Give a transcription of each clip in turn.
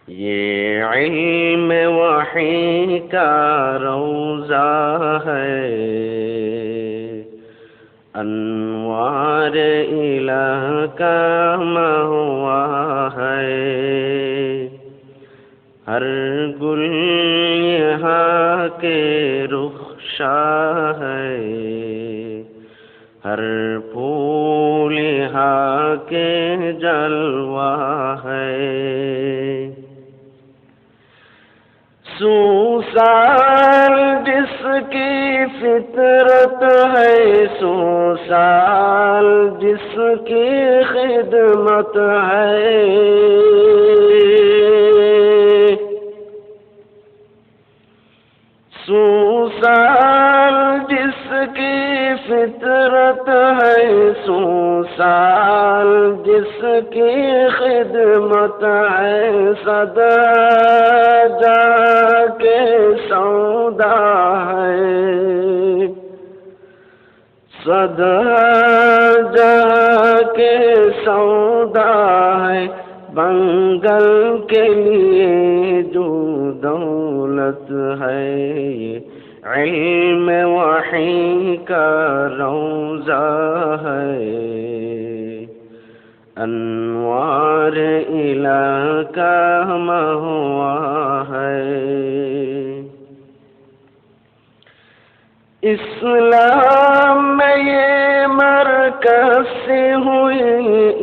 یہ علم وحی کا روضہ ہے، انوار الہ کا مہوا ہے، ہر گل یہاں کے رخشاں ہے، ہر پھول یہاں کے جلوہ ہے۔ سو سال جس کی فطرت ہے، سو سال جس کی خدمت ہے، سو سال جس کی فطرت ہے، سو سال جس کی خدمت ہے، صدا جہاں کے سودا ہے، صدا جہاں کے سودا ہے، بنگل کے لیے جو دولت ہے، یہ علم وحی کا روضہ ہے، انوار الہ کا مہوا ہے۔ اسلام میں یہ مرکز سے ہوئی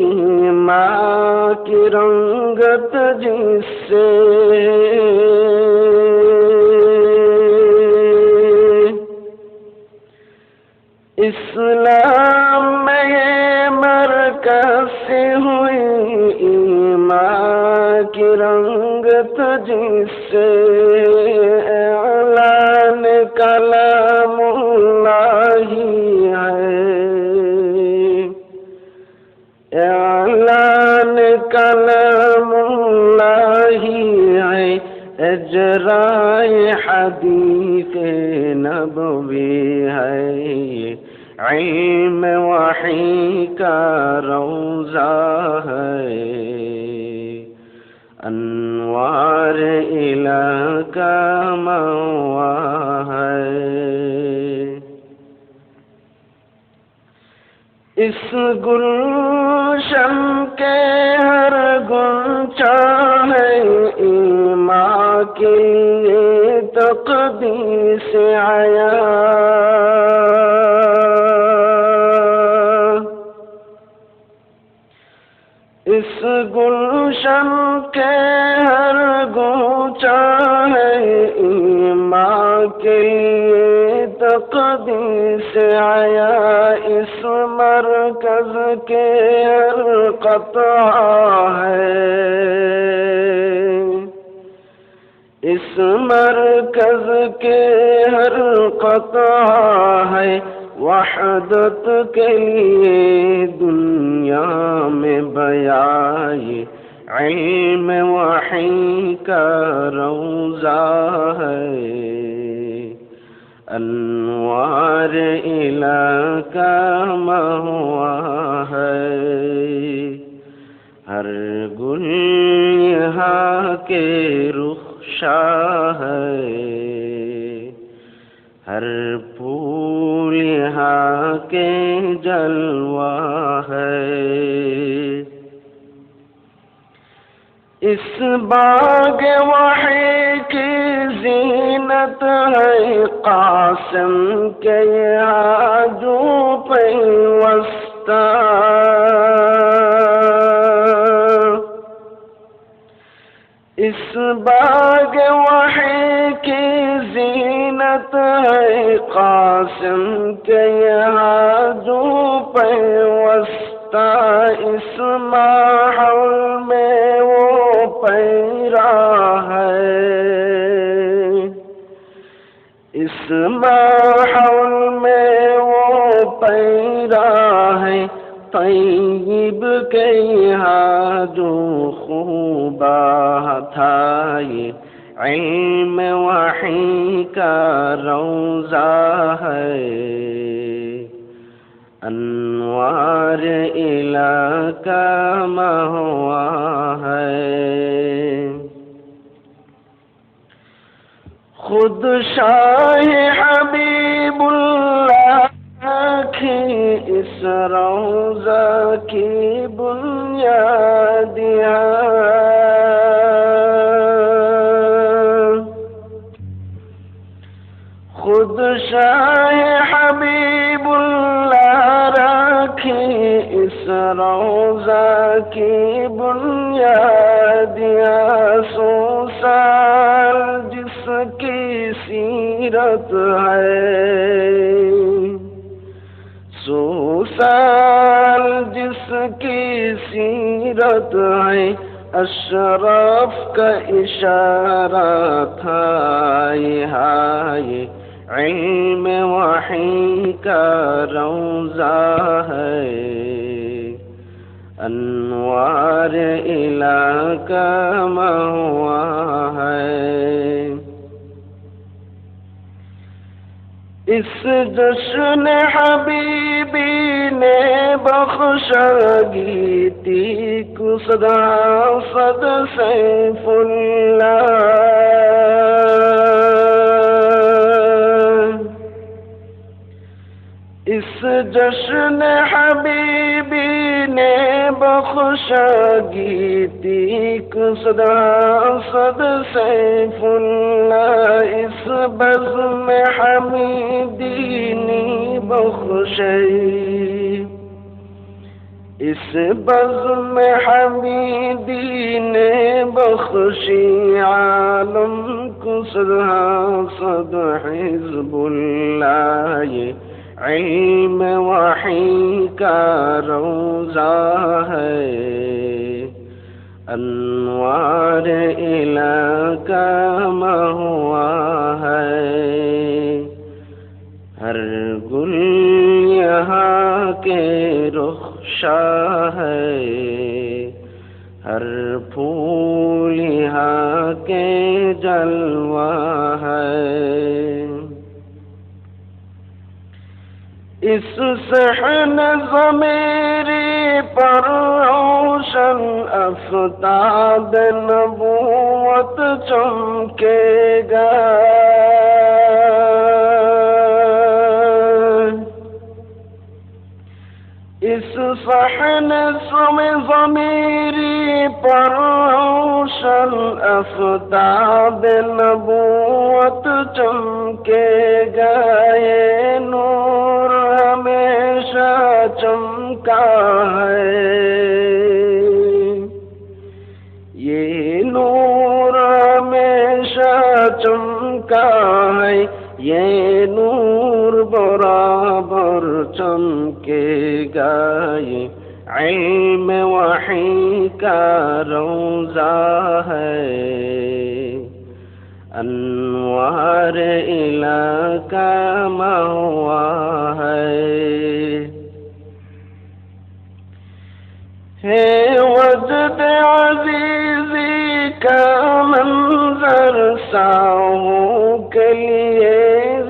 ایمان کی رنگت جس سے، اسلام میں یہ مرکز سے ہوئی ایمان کی رنگت جس سے، اعلان کلام اللہ ہے، اعلان کلام اللہ ہے، اجرائے حدیث نبوی ہے، علم وحی کا روضہ ہے، انوار الہ کا مہوا ہے۔ اس گلشن کے ہر گنچا ہے، ایمان کے لیے تقدیس آیا، اس گلشن کے ہر گونچا ہے، ایمان کے لیے تقدیس آیا، اس مرکز کے ہر قطعہ ہے، اس مرکز کے ہر قطعہ ہے، وحدت کے لیے دنیا میں بیائی، علم وحی کا روضہ ہے، انوار الہ کا مہوا ہے، ہر گل یہاں کے رخشاں ہے، ہر پھول یہاں کے جلوہ ہے۔ اس باغ وحی کی زینت ہے، قاسم کے یہاں جو پیوستہ، اس باغ وحی کی زینت ہے، قاسم کے یہاں جو پیوستہ، اس ماحول میں وہ پیرا ہے، اس ماحول میں وہ پیرا ہے، طیب کے یہاں جو خوبہ تھا، یہ علم وحی کا روضہ ہے، انوار الہ کا مہوا ہے۔ خود شاہ حبیب اللہ کی اس روضہ کی بنیاد ہے، خود شاہ حبیب اللہ رکھی اس روضہ کی بنیاد ہے، 100 سال جس کی سیرت ہے، 100 سال جس کی سیرت ہے، اشرف کا اشارہ تھا، یہ علم وحی کا روضہ ہے، انوار الہ کا مہوا ہے۔ اس جشن حبیبی نے بخشگی تیک صدا صد سیف اللہ، اس جشن حبیبی نے بخشگی تیک صدا صد سیف اللہ، اس بزم حمیدی نے بخشی، اس بزم حمیدی نے بخشی، عالم کو صدا صد حزب اللہ، علم وحی کا روضہ ہے، انوار الہ کا مہوا ہے۔ ہر گل یہاں کے رخ شاہ ہے، ہر پھول یہاں کے جلوہ ہے، اس صحن ضمیری پر روشن افتاد نبوت چمکے گا، اس صحن ضمیری پر روشن افتاد نبوت چمکے گا، یہ نور ہمیشہ چمکا ہے، یہ نور ہمیشہ چمکا ہے، یہ نور برابر چمکے گا، یہ علم وحی کا روضہ ہے، انوار الہ کا مہوا ہے۔ وجد عزیزی کا منظر ساہوں کے لیے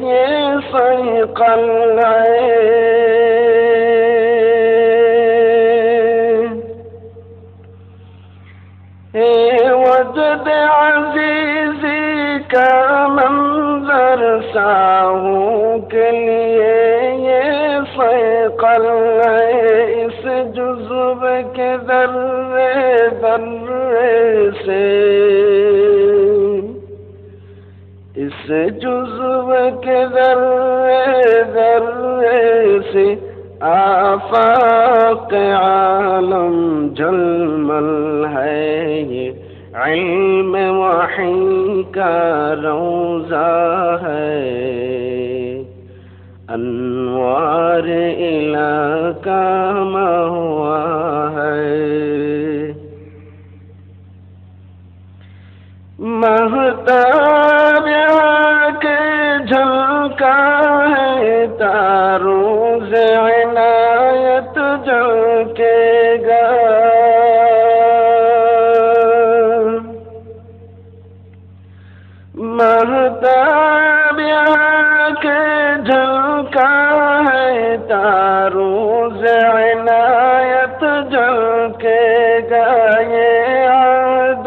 یہ صیقل ہے، وجد عزیزی کا منظر ساہوں کے لیے یہ صیقل ہے، اس جزو کے ذرے ذرے سے، اس جزو کے ذرے ذرے سے آفاق عالم جلمل ہے، یہ علم وحی کا روضہ ہے، انوار الہ کا مہوا ہے۔ مہتاب کے جھلکا ہے تاروں سے عنایت جھلکے گا، مہتاب کے جھلکا ہے تاروں سے عنایت جھلکے گا، یہ عہد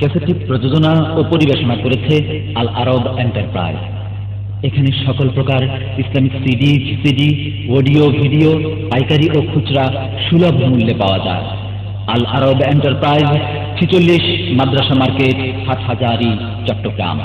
ক্যাসেটটি প্রযোজনা ও পরিবেশনা করেছে আল আরব এন্টারপ্রাইজ। এখানে সকল প্রকার Islamic CD, VCD, audio, video পাইকারি ও খুচরা সুলভ মূল্যে পাওয়া যায়। আল আরব এন্টারপ্রাইজ, 46 মাদ্রাসা মার্কেট, হাটহাজারী, চট্টগ্রাম।